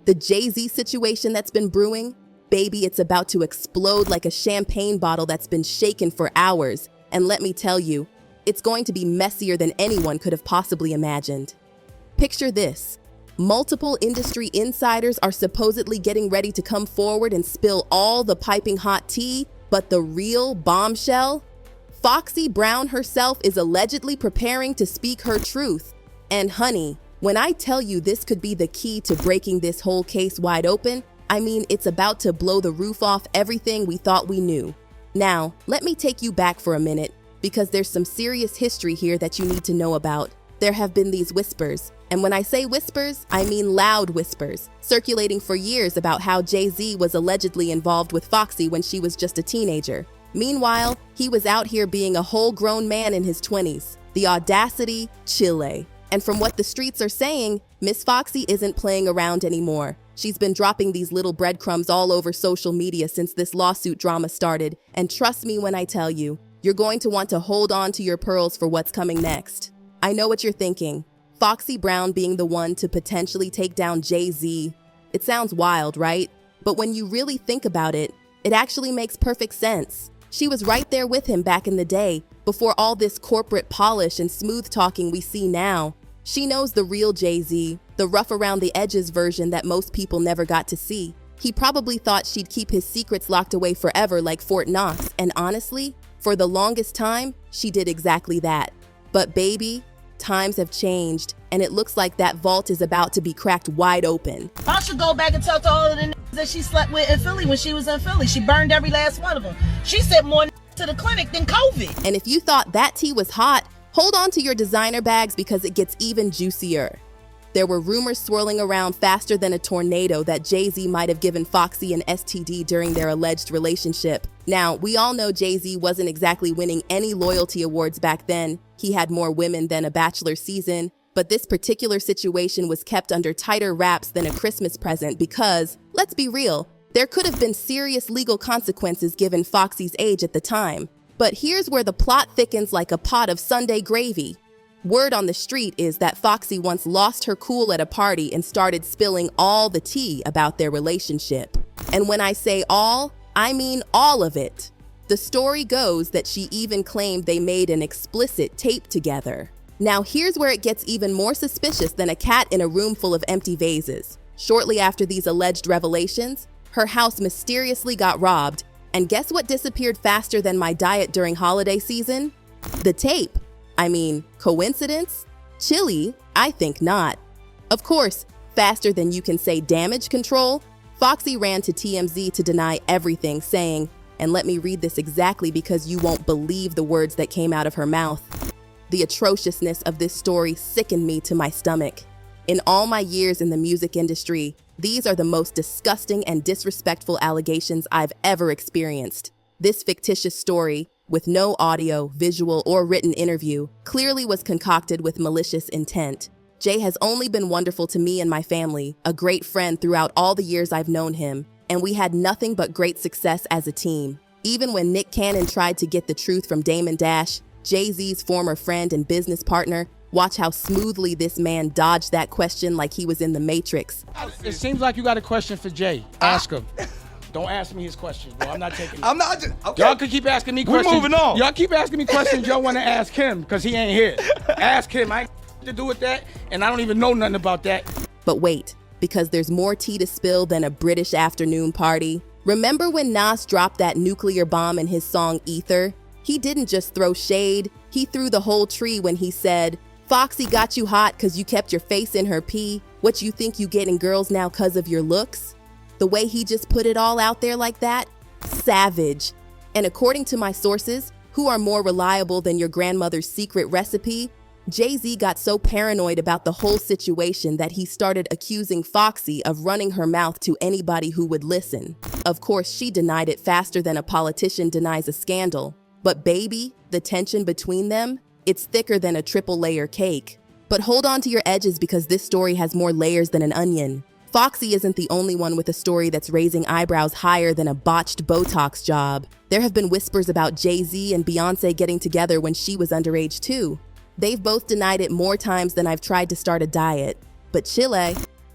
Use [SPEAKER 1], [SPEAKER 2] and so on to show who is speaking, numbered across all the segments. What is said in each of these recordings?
[SPEAKER 1] The Jay-Z situation that's been brewing? Baby, it's about to explode like a champagne bottle that's been shaken for hours. And let me tell you, it's going to be messier than anyone could have possibly imagined. Picture this. Multiple industry insiders are supposedly getting ready to come forward and spill all the piping hot tea, but the real bombshell? Foxy Brown herself is allegedly preparing to speak her truth. And honey, when I tell you this could be the key to breaking this whole case wide open, I mean it's about to blow the roof off everything we thought we knew. Now, let me take you back for a minute, because there's some serious history here that you need to know about. There have been these whispers, and when I say whispers, I mean loud whispers, circulating for years about how Jay-Z was allegedly involved with Foxy when she was just a teenager. Meanwhile, he was out here being a whole grown man in his 20s. The audacity, Chile. And from what the streets are saying, Miss Foxy isn't playing around anymore. She's been dropping these little breadcrumbs all over social media since this lawsuit drama started, and trust me when I tell you, you're going to want to hold on to your pearls for what's coming next. I know what you're thinking. Foxy Brown being the one to potentially take down Jay-Z. It sounds wild, right? But when you really think about it, it actually makes perfect sense. She was right there with him back in the day, before all this corporate polish and smooth talking we see now. She knows the real Jay-Z, the rough around the edges version that most people never got to see. He probably thought she'd keep his secrets locked away forever like Fort Knox, and honestly, for the longest time, she did exactly that. But baby, times have changed, and it looks like that vault is about to be cracked wide open.
[SPEAKER 2] I should go back and talk to all of the that she slept with in Philly when she was in Philly. She burned every last one of them. She sent more to the clinic than COVID.
[SPEAKER 1] And if you thought that tea was hot, hold on to your designer bags because it gets even juicier. There were rumors swirling around faster than a tornado that Jay-Z might have given Foxy an STD during their alleged relationship. Now, we all know Jay-Z wasn't exactly winning any loyalty awards back then. He had more women than a Bachelor season. But this particular situation was kept under tighter wraps than a Christmas present because, let's be real, there could have been serious legal consequences given Foxy's age at the time. But here's where the plot thickens like a pot of Sunday gravy. Word on the street is that Foxy once lost her cool at a party and started spilling all the tea about their relationship. And when I say all, I mean all of it. The story goes that she even claimed they made an explicit tape together. Now here's where it gets even more suspicious than a cat in a room full of empty vases. Shortly after these alleged revelations, her house mysteriously got robbed, and guess what disappeared faster than my diet during holiday season? The tape. I mean, coincidence? Chilly? I think not. Of course, faster than you can say damage control, Foxy ran to TMZ to deny everything, saying, and let me read this exactly because you won't believe the words that came out of her mouth. The atrociousness of this story sickened me to my stomach. In all my years in the music industry, these are the most disgusting and disrespectful allegations I've ever experienced. This fictitious story, with no audio, visual, or written interview, clearly was concocted with malicious intent. Jay has only been wonderful to me and my family, a great friend throughout all the years I've known him, and we had nothing but great success as a team. Even when Nick Cannon tried to get the truth from Damon Dash, Jay-Z's former friend and business partner, watch how smoothly this man dodged that question like he was in the Matrix.
[SPEAKER 3] It seems like you got a question for Jay. Ask him. Don't ask me his questions, bro. I'm not taking it.
[SPEAKER 4] I'm not just, okay.
[SPEAKER 3] Y'all can keep asking me questions.
[SPEAKER 4] We're moving on.
[SPEAKER 3] Y'all keep asking me questions y'all want to ask him because he ain't here. Ask him. I ain't to do with that, and I don't even know nothing about that.
[SPEAKER 1] But wait, because there's more tea to spill than a British afternoon party. Remember when Nas dropped that nuclear bomb in his song Ether? He didn't just throw shade, he threw the whole tree when he said, Foxy got you hot cause you kept your face in her pee. What you think you getting girls now cause of your looks? The way he just put it all out there like that? Savage. And according to my sources, who are more reliable than your grandmother's secret recipe, Jay-Z got so paranoid about the whole situation that he started accusing Foxy of running her mouth to anybody who would listen. Of course, she denied it faster than a politician denies a scandal. But baby, the tension between them, it's thicker than a triple-layer cake. But hold on to your edges because this story has more layers than an onion. Foxy isn't the only one with a story that's raising eyebrows higher than a botched Botox job. There have been whispers about Jay-Z and Beyonce getting together when she was underage too. They've both denied it more times than I've tried to start a diet. But Chile,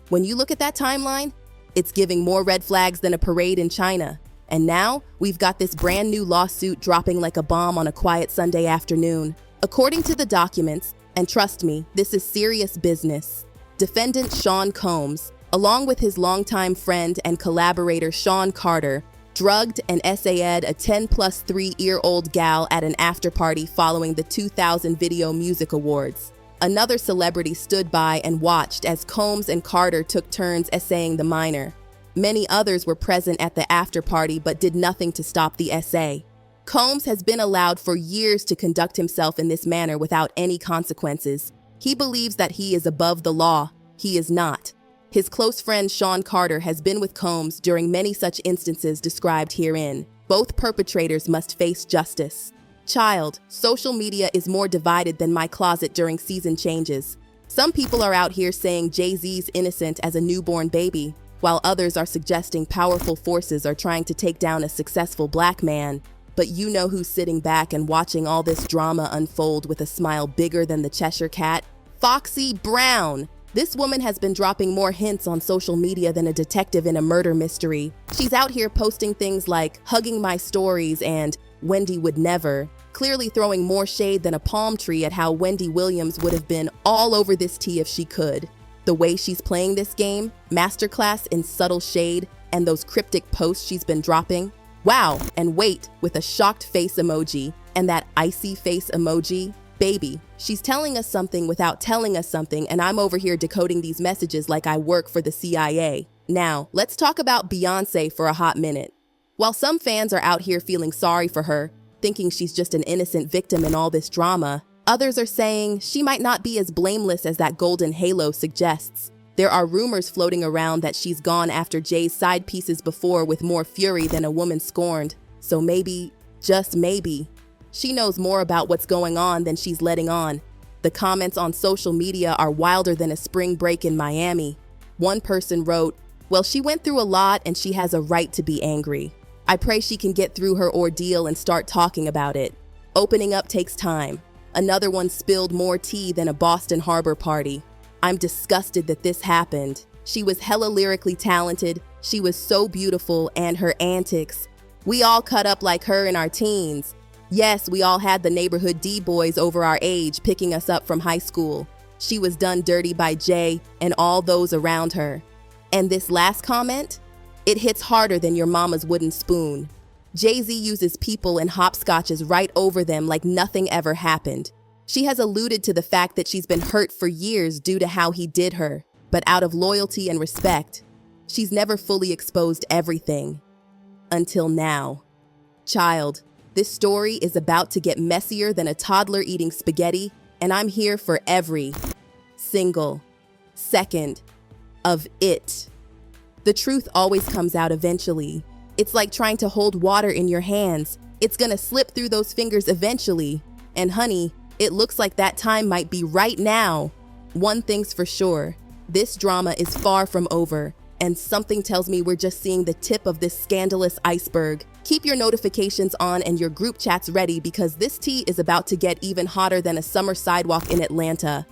[SPEAKER 1] when you look at that timeline, It's giving more red flags than a parade in China. And now, we've got this brand new lawsuit dropping like a bomb on a quiet Sunday afternoon. According to the documents, and trust me, this is serious business, defendant Sean Combs, along with his longtime friend and collaborator Sean Carter, drugged and SA'd a 10+3-year-old gal at an after-party following the 2000 Video Music Awards. Another celebrity stood by and watched as Combs and Carter took turns essaying the minor. Many others were present at the after-party but did nothing to stop the essay. Combs has been allowed for years to conduct himself in this manner without any consequences. He believes that he is above the law. He is not. His close friend Sean Carter has been with Combs during many such instances described herein. Both perpetrators must face justice. Child, social media is more divided than my closet during season changes. Some people are out here saying Jay-Z's innocent as a newborn baby, while others are suggesting powerful forces are trying to take down a successful black man. But you know who's sitting back and watching all this drama unfold with a smile bigger than the Cheshire Cat? Foxy Brown! This woman has been dropping more hints on social media than a detective in a murder mystery. She's out here posting things like hugging my stories and Wendy would never, clearly throwing more shade than a palm tree at how Wendy Williams would have been all over this tea if she could. The way she's playing this game, masterclass in subtle shade, and those cryptic posts she's been dropping. Wow, and wait, with a shocked face emoji and that icy face emoji. Baby, she's telling us something without telling us something, and I'm over here decoding these messages like I work for the CIA. Now, let's talk about Beyonce for a hot minute. While some fans are out here feeling sorry for her, thinking she's just an innocent victim in all this drama, others are saying she might not be as blameless as that golden halo suggests. There are rumors floating around that she's gone after Jay's side pieces before with more fury than a woman scorned. So maybe, just maybe, she knows more about what's going on than she's letting on. The comments on social media are wilder than a spring break in Miami. One person wrote, "Well, she went through a lot and she has a right to be angry. I pray she can get through her ordeal and start talking about it. Opening up takes time." Another one spilled more tea than a Boston Harbor party. "I'm disgusted that this happened. She was hella lyrically talented. She was so beautiful, and her antics. We all cut up like her in our teens. Yes, we all had the neighborhood D-boys over our age picking us up from high school. She was done dirty by Jay and all those around her." And this last comment? "It hits harder than your mama's wooden spoon." Jay-Z uses people and hopscotches right over them like nothing ever happened. She has alluded to the fact that she's been hurt for years due to how he did her, but out of loyalty and respect, she's never fully exposed everything. Until now. Child, this story is about to get messier than a toddler eating spaghetti, and I'm here for every single second of it. The truth always comes out eventually. It's like trying to hold water in your hands. It's gonna slip through those fingers eventually. And honey, it looks like that time might be right now. One thing's for sure, this drama is far from over, and something tells me we're just seeing the tip of this scandalous iceberg. Keep your notifications on and your group chats ready because this tea is about to get even hotter than a summer sidewalk in Atlanta.